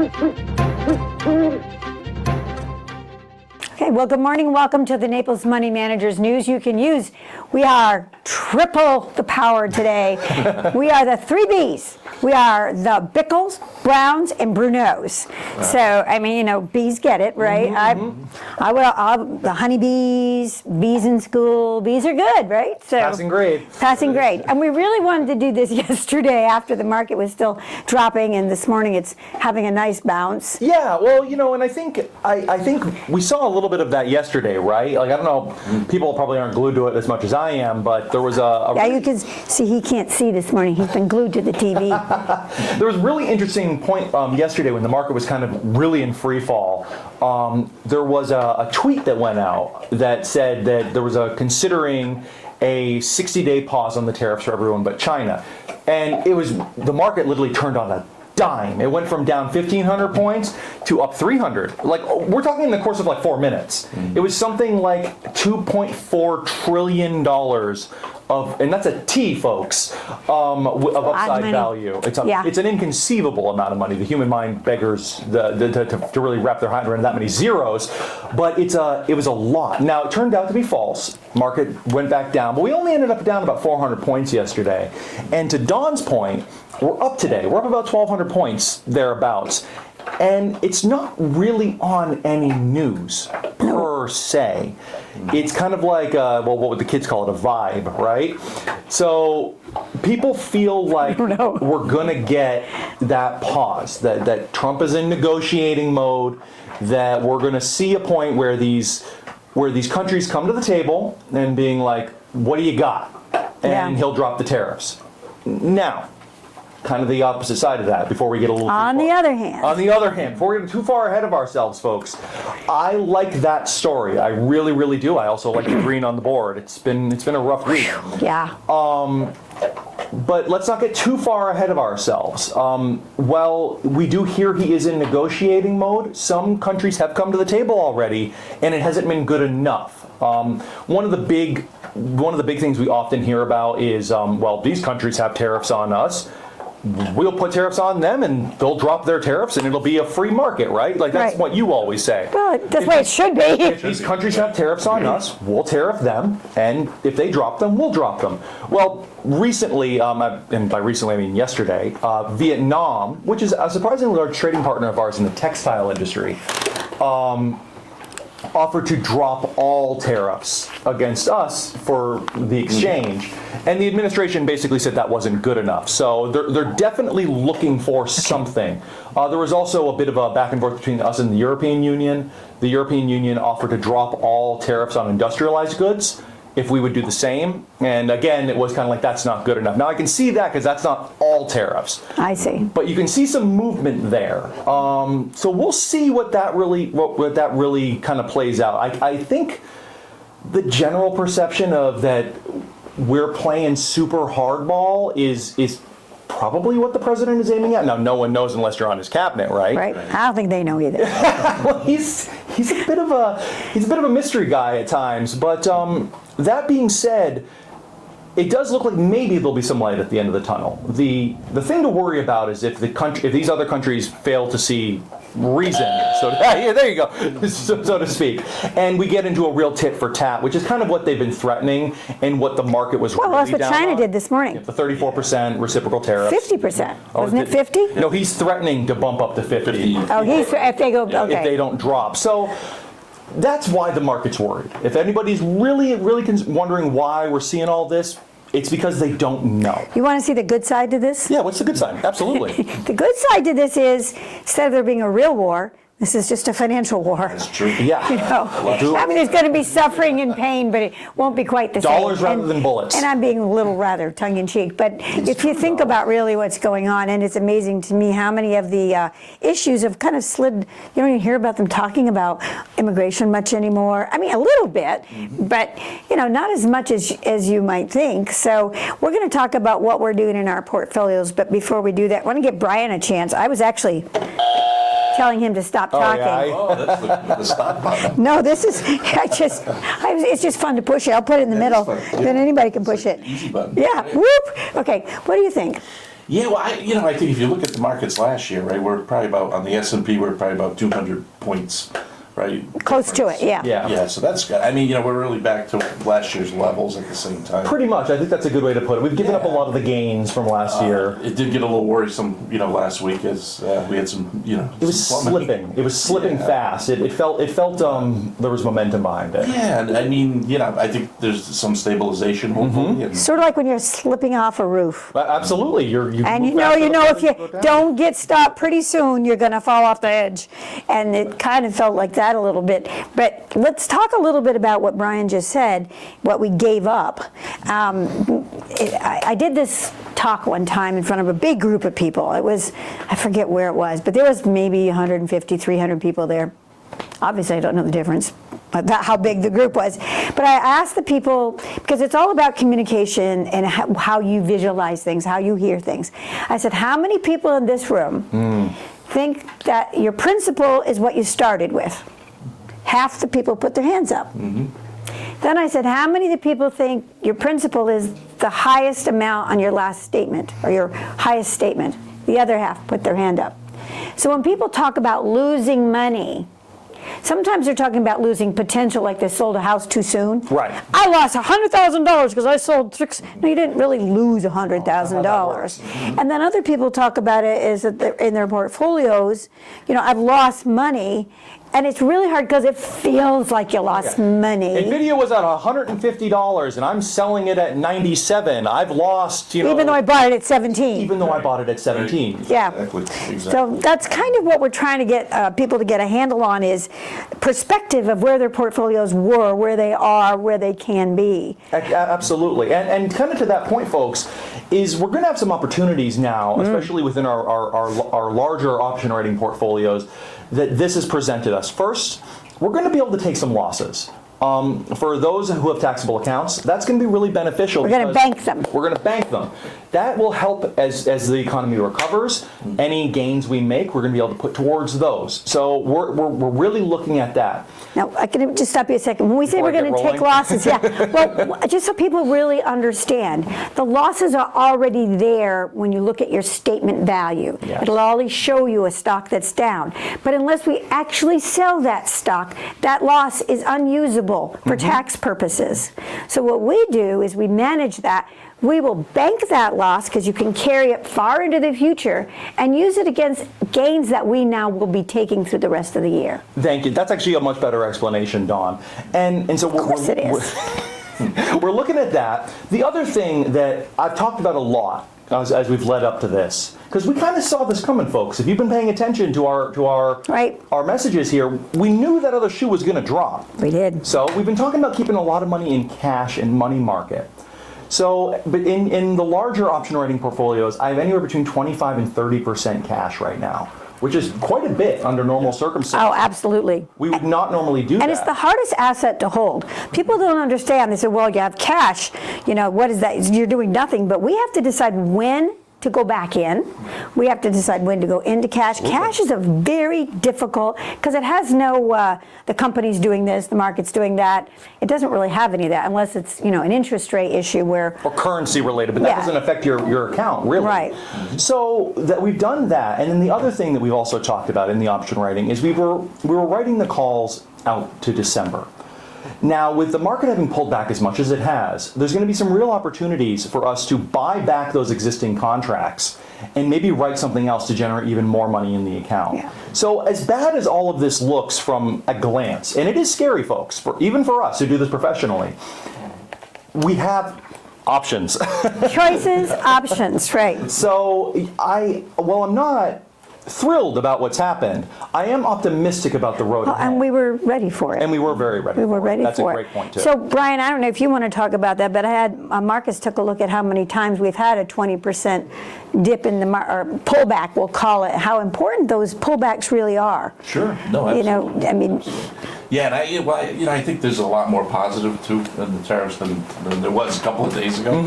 Okay, well, good morning. Welcome to the Naples Money Managers News you can use. We are triple the power today. We are the 3 Bs. We are the Bickles, Browns, and Brunos. So, I mean, you know, bees get it, right? I'll the honeybees, bees in school. Bees are good, right? So Passing grade. Passing grade. And we really wanted to do this yesterday after the market was still dropping, and this morning it's having a nice bounce. Yeah, well, you know, and I think we saw a little bit of that yesterday, right? Like, I don't know, people probably aren't glued to it as much as I am, but there was yeah, you can see he can't see this morning. He's been glued to the TV. There was a really interesting point yesterday when the market was kind of really in free fall. There was a tweet that went out that said that there was considering a 60-day pause on the tariffs for everyone but China. And the market literally turned on a dime. It went from down 1,500 points to up 300. Like, we're talking in the course of like 4 minutes. It was something like $2.4 trillion and that's a T, folks, of upside value. It's an inconceivable amount of money. The human mind beggars to really wrap their hand around that many zeros, but it was a lot. Now, it turned out to be false. Market went back down, but we only ended up down about 400 points yesterday. And to Don's point, we're up today. We're up about 1,200 points, thereabouts. And it's not really on any news per se. It's kind of like, what would the kids call it, a vibe, right? So people feel like we're going to get that pause, that Trump is in negotiating mode, that we're going to see a point where these countries come to the table and being like, what do you got? And he'll drop the tariffs. Now, kind of the opposite side of that before we get a little On the other hand, before we get too far ahead of ourselves, folks, I like that story. I really, really do. I also like the green on the board. It's been a rough week. Yeah. But let's not get too far ahead of ourselves. Well, we do hear he is in negotiating mode. Some countries have come to the table already, and it hasn't been good enough. One of the big things we often hear about is, well, these countries have tariffs on us. We'll put tariffs on them and they'll drop their tariffs and it'll be a free market, right? Like, that's what you always say. Well, that's the way it should be. If these countries have tariffs on us, we'll tariff them, and if they drop them, we'll drop them. Well, recently, and by recently I mean yesterday, Vietnam, which is a surprisingly large trading partner of ours in the textile industry, offered to drop all tariffs against us for the exchange. And the administration basically said that wasn't good enough. So they're definitely looking for something. There was also a bit of a back and forth between us and the European Union. The European Union offered to drop all tariffs on industrialized goods if we would do the same. And again, it was kind of like, that's not good enough. Now I can see that because that's not all tariffs. I see. But you can see some movement there. So we'll see what that really kind of plays out. I think the general perception of that we're playing super hardball is probably what the president is aiming at. Now, no one knows unless you're on his cabinet, right? Right. I don't think they know either. Well, he's a bit of a mystery guy at times. But that being said, it does look like maybe there'll be some light at the end of the tunnel. The thing to worry about is if these other countries fail to see reason, there you go, so to speak, and we get into a real tit for tat, which is kind of what they've been threatening and what the market was. Well, really that's what China did this morning. The 34% reciprocal tariffs. 50%, wasn't it 50? No, he's threatening to bump up to 50. Oh, if they go, okay. If they don't drop. So that's why the market's worried. If anybody's really wondering why we're seeing all this, it's because they don't know. You want to see the good side to this? Yeah, what's the good side? Absolutely. The good side to this is, instead of there being a real war, this is just a financial war. That's true. Yeah. You know, I mean, there's going to be suffering and pain, but it won't be quite the Dollars same. rather than bullets. And I'm being a little rather tongue-in-cheek, but if you think about really what's going on, and it's amazing to me how many of the issues have kind of slid. You don't even hear about them talking about immigration much anymore. I mean, a little bit, but you know, not as much as you might think. So we're going to talk about what we're doing in our portfolios. But before we do that, I want to give Brian a chance. I was actually telling him to stop talking. That's the stop button. No, this is, it's just fun to push it. I'll put it in the middle, then anybody can push it. Easy button. Yeah, whoop. Okay, what do you think? Yeah, well, I think if you look at the markets last year, right, we're probably about, on the S&P, we're probably about 200 points, right? Close to it, yeah. Yeah. Yeah, so that's good. I mean, we're really back to last year's levels at the same time. Pretty much. I think that's a good way to put it. We've given up a Yeah. lot of the gains from last year. It did get a little worrisome, last week as we had some, It was some plumbing. slipping. It was slipping Yeah. fast. It felt there was momentum behind it. Yeah, and I mean, I think there's some stabilization, hopefully. And Sort of like when you're slipping off a roof. Absolutely. You And move faster than if you go down. don't get stopped pretty soon, you're going to fall off the edge. And it kind of felt like that a little bit. But let's talk a little bit about what Brian just said, what we gave up. I did this talk one time in front of a big group of people. It was, I forget where it was, but there was maybe 150, 300 people there. Obviously, I don't know the difference about how big the group was. But I asked the people, because it's all about communication and how you visualize things, how you hear things. I said, how many people in this room think that your principle is what you started with? Half the people put their hands up. Then I said, how many of the people think your principle is the highest amount on your last statement, or your highest statement? The other half put their hand up. So when people talk about losing money, sometimes they're talking about losing potential, like they sold a house too soon. Right. I lost $100,000 because I sold 6. No, you didn't really lose $100,000. And then other people talk about it as that in their portfolios, I've lost money. And it's really hard because it feels like you lost money. Nvidia was at $150 and I'm selling it at 97. I've lost, Even though I bought it at 17. even though I bought it at 17. Yeah. Exactly. So that's kind of what we're trying to get people to get a handle on, is perspective of where their portfolios were, where they are, where they can be. Absolutely. And kind of to that point, folks, is we're going to have some opportunities now, especially within our larger option writing portfolios, that this has presented us. First, we're going to be able to take some losses. For those who have taxable accounts, that's going to be really beneficial. We're going to bank them. We're going to bank them. That will help as the economy recovers. Any gains we make, we're going to be able to put towards those. So we're really looking at that. Now, I can just stop you a second. When we say Before we're I going get to take rolling. losses, well, just so people really understand, the losses are already there when you look at your statement value. Yes. It'll always show you a stock that's down. But unless we actually sell that stock, that loss is unusable for tax purposes. So what we do is we manage that. We will bank that loss, because you can carry it far into the future, and use it against gains that we now will be taking through the rest of the year. Thank you. That's actually a much better explanation, Dawn. And so Of course it is. we're looking at that. The other thing that I've talked about a lot as we've led up to this, because we kind of saw this coming, folks. If you've been paying attention to our Right. our messages here, we knew that other shoe was going to drop. We did. So we've been talking about keeping a lot of money in cash and money market. So, but in the larger option writing portfolios, I have anywhere between 25 and 30% cash right now, which is quite a bit under normal circumstances. Oh, absolutely. We would not normally do that. And it's the hardest asset to hold. People don't understand. They say, well, you have cash. What is that? You're doing nothing. But we have to decide when to go back in. We have to decide when to go into cash. Cash is a very difficult, because it has no, the company's doing this, the market's doing that. It doesn't really have any of that, unless it's, an interest rate issue where. Or currency related, but that Yeah. doesn't affect your account, really. Right. So that we've done that. And then the other thing that we've also talked about in the option writing is we were writing the calls out to December. Now, with the market having pulled back as much as it has, there's going to be some real opportunities for us to buy back those existing contracts and maybe write something else to generate even more money in the account. Yeah. So as bad as all of this looks from a glance, and it is scary, folks, even for us who do this professionally, we have options. Choices, options, right. So while I'm not thrilled about what's happened, I am optimistic about the road ahead. And we were ready for it. And we were very ready. We were for it. ready That's for a it. great point too. So, Brian, I don't know if you want to talk about that, but I had Marcus took a look at how many times we've had a 20% dip in the or pullback, we'll call it. How important those pullbacks really are. Sure. No, absolutely. I mean. Yeah, and I think there's a lot more positive too in the tariffs than there was a couple of days ago.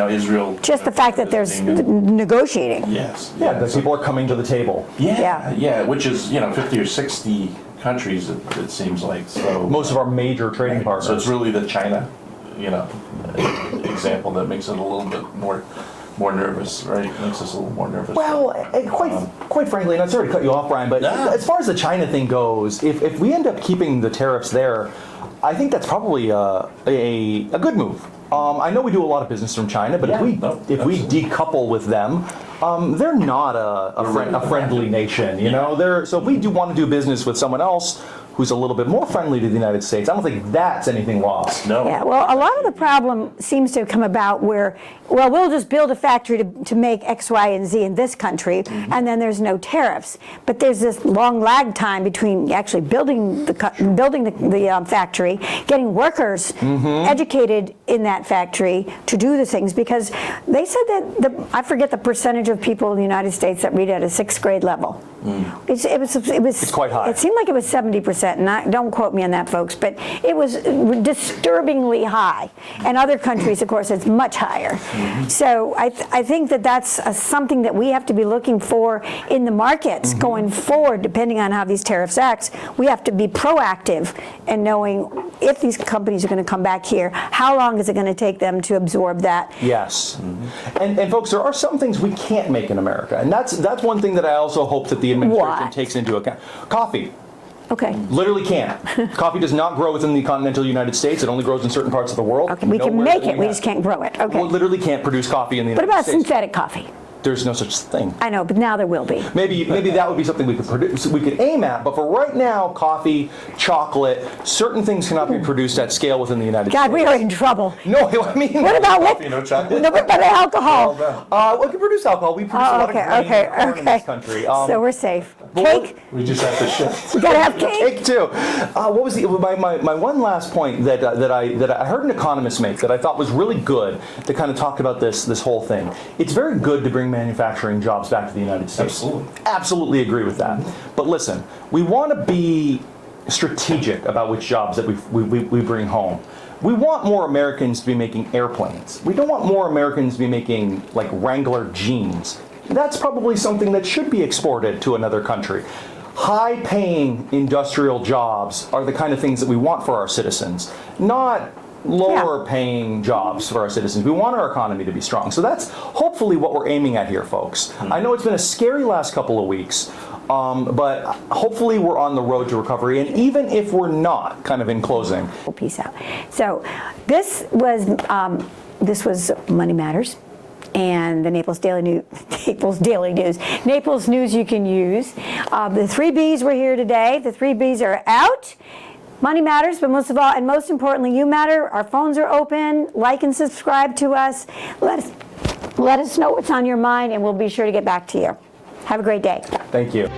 Israel. Just the fact that there's negotiating. Yes. yeah, that people are coming to the table. Yeah, which is 50 or 60 countries. It seems like so. Most of our major trading partners. So it's really the China, example that makes it a little bit more more nervous, right? Makes us a little more nervous. Well, and quite frankly, and I'm sorry to cut you off, Brian, but Yeah. as far as the China thing goes, if we end up keeping the tariffs there, I think that's probably a good move. I know we do a lot of business from China, but if we decouple with them, they're not a friendly nation, you know. So if we do want to do business with someone else who's a little bit more friendly to the United States, I don't think that's anything lost. No. Yeah, well, a lot of the problem seems to have come about where, well, we'll just build a factory to make X, Y, and Z in this country, and then there's no tariffs. But there's this long lag time between actually building the factory, getting workers educated in that factory to do the things, because they said that I forget the percentage of people in the United States that read at a 6th grade level. It's quite high. It seemed like it was 70%, and don't quote me on that, folks, but it was disturbingly high. And other countries, of course, it's much higher. So I think that that's something that we have to be looking for in the markets going forward, depending on how these tariffs act. We have to be proactive in knowing if these companies are going to come back here, how long is it going to take them to absorb that? Yes. And folks, there are some things we can't make in America, and that's one thing that I also hope that the administration takes into account. Coffee. Okay. Literally can't. Coffee does not grow within the continental United States. It only grows in certain parts of the world. Okay, we can make it, we just can't grow it. Okay. We literally can't produce coffee in the What United about States. synthetic coffee? There's no such thing. I know, but now there will be. Maybe that would be something we could produce, we could aim at, but for right now, coffee, chocolate, certain things cannot be produced at scale within the United States. God, we are in trouble. No, I mean, What about Coffee, no chocolate? No, what about alcohol? we can produce alcohol. We produce a lot of grain and corn in this country. So we're safe. but Cake? We just have to shift. We gotta have cake. Cake too. What was my one last point that I heard an economist make that I thought was really good to kind of talk about this whole thing. It's very good to bring manufacturing jobs back to the United States. Absolutely. Absolutely agree with that. But listen, we want to be strategic about which jobs that we bring home. We want more Americans to be making airplanes. We don't want more Americans to be making like Wrangler jeans. That's probably something that should be exported to another country. High-paying industrial jobs are the kind of things that we want for our citizens, not lower-paying jobs for our citizens. We want our economy to be strong. So that's hopefully what we're aiming at here, folks. I know it's been a scary last couple of weeks, but hopefully we're on the road to recovery. And even if we're not, kind of in closing. Peace out. So this was Money Matters. And the Naples Daily News, Naples News you can use. The 3 Bs were here today. The 3 Bs are out. Money matters, but most of all, and most importantly, you matter. Our phones are open. Like and subscribe to us. Let us know what's on your mind, and we'll be sure to get back to you. Have a great day. Thank you.